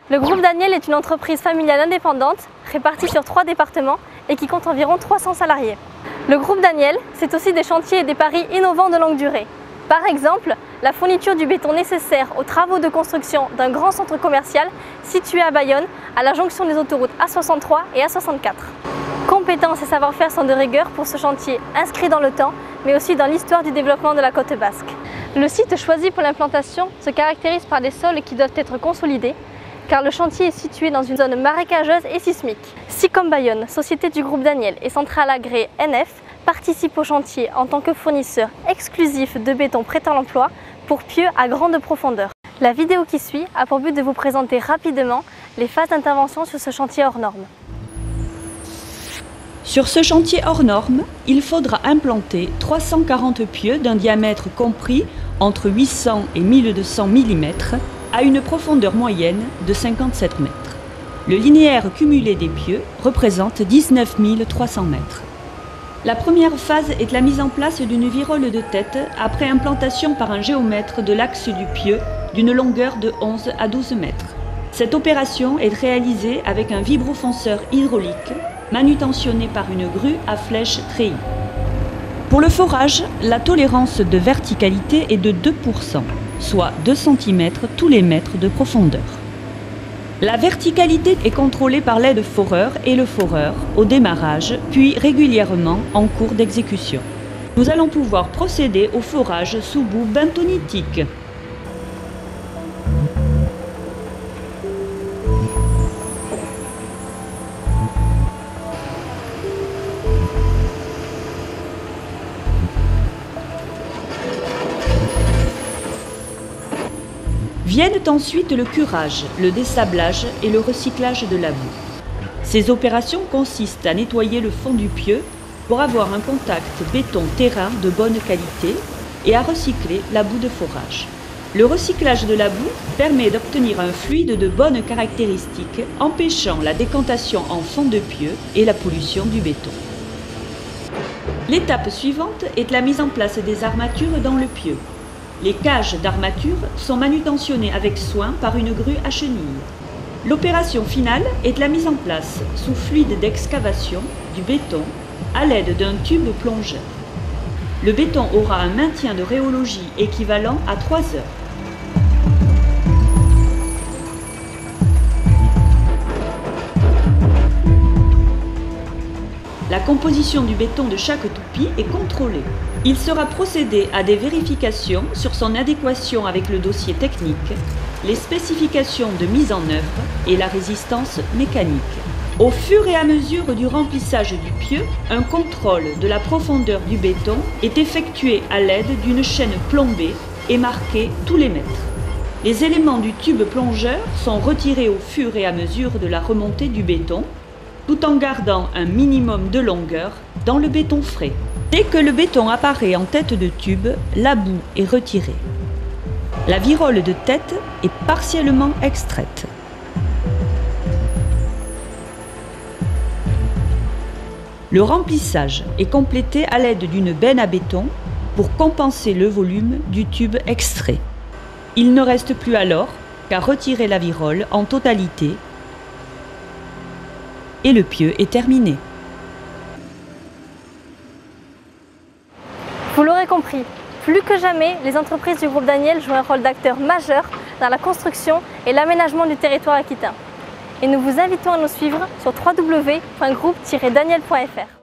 Le groupe Daniel est une entreprise familiale indépendante, répartie sur 3 départements et qui compte environ 300 salariés. Le groupe Daniel, c'est aussi des chantiers et des paris innovants de longue durée. Par exemple, la fourniture du béton nécessaire aux travaux de construction d'un grand centre commercial situé à Bayonne, à la jonction des autoroutes A63 et A64. Compétences et savoir-faire sont de rigueur pour ce chantier inscrit dans le temps, mais aussi dans l'histoire du développement de la côte basque. Le site choisi pour l'implantation se caractérise par des sols qui doivent être consolidés, car le chantier est situé dans une zone marécageuse et sismique. Sicom Bayonne, société du groupe Daniel et centrale agréée NF, participe au chantier en tant que fournisseur exclusif de béton prêt à l'emploi pour pieux à grande profondeur. La vidéo qui suit a pour but de vous présenter rapidement les phases d'intervention sur ce chantier hors norme. Sur ce chantier hors norme, il faudra implanter 340 pieux d'un diamètre compris entre 800 et 1200 mm à une profondeur moyenne de 57 mètres. Le linéaire cumulé des pieux représente 19 300 mètres. La première phase est la mise en place d'une virole de tête après implantation par un géomètre de l'axe du pieu d'une longueur de 11 à 12 mètres. Cette opération est réalisée avec un vibrofonceur hydraulique manutentionné par une grue à flèche treillis. Pour le forage, la tolérance de verticalité est de 2%, soit 2 cm tous les mètres de profondeur. La verticalité est contrôlée par l'aide-foreur et le foreur au démarrage, puis régulièrement en cours d'exécution. Nous allons pouvoir procéder au forage sous bout bentonitique. Viennent ensuite le curage, le dessablage et le recyclage de la boue. Ces opérations consistent à nettoyer le fond du pieu pour avoir un contact béton-terrain de bonne qualité et à recycler la boue de forage. Le recyclage de la boue permet d'obtenir un fluide de bonnes caractéristiques, empêchant la décantation en fond de pieu et la pollution du béton. L'étape suivante est la mise en place des armatures dans le pieu. Les cages d'armature sont manutentionnées avec soin par une grue à chenilles. L'opération finale est la mise en place, sous fluide d'excavation, du béton à l'aide d'un tube plongeur. Le béton aura un maintien de rhéologie équivalent à 3 heures. La composition du béton de chaque toupie est contrôlée. Il sera procédé à des vérifications sur son adéquation avec le dossier technique, les spécifications de mise en œuvre et la résistance mécanique. Au fur et à mesure du remplissage du pieu, un contrôle de la profondeur du béton est effectué à l'aide d'une chaîne plombée et marquée tous les mètres. Les éléments du tube plongeur sont retirés au fur et à mesure de la remontée du béton, tout en gardant un minimum de longueur dans le béton frais. Dès que le béton apparaît en tête de tube, la boue est retirée. La virole de tête est partiellement extraite. Le remplissage est complété à l'aide d'une benne à béton pour compenser le volume du tube extrait. Il ne reste plus alors qu'à retirer la virole en totalité et le pieu est terminé. Vous l'aurez compris, plus que jamais, les entreprises du groupe Daniel jouent un rôle d'acteur majeur dans la construction et l'aménagement du territoire aquitain. Et nous vous invitons à nous suivre sur www.groupe-daniel.fr.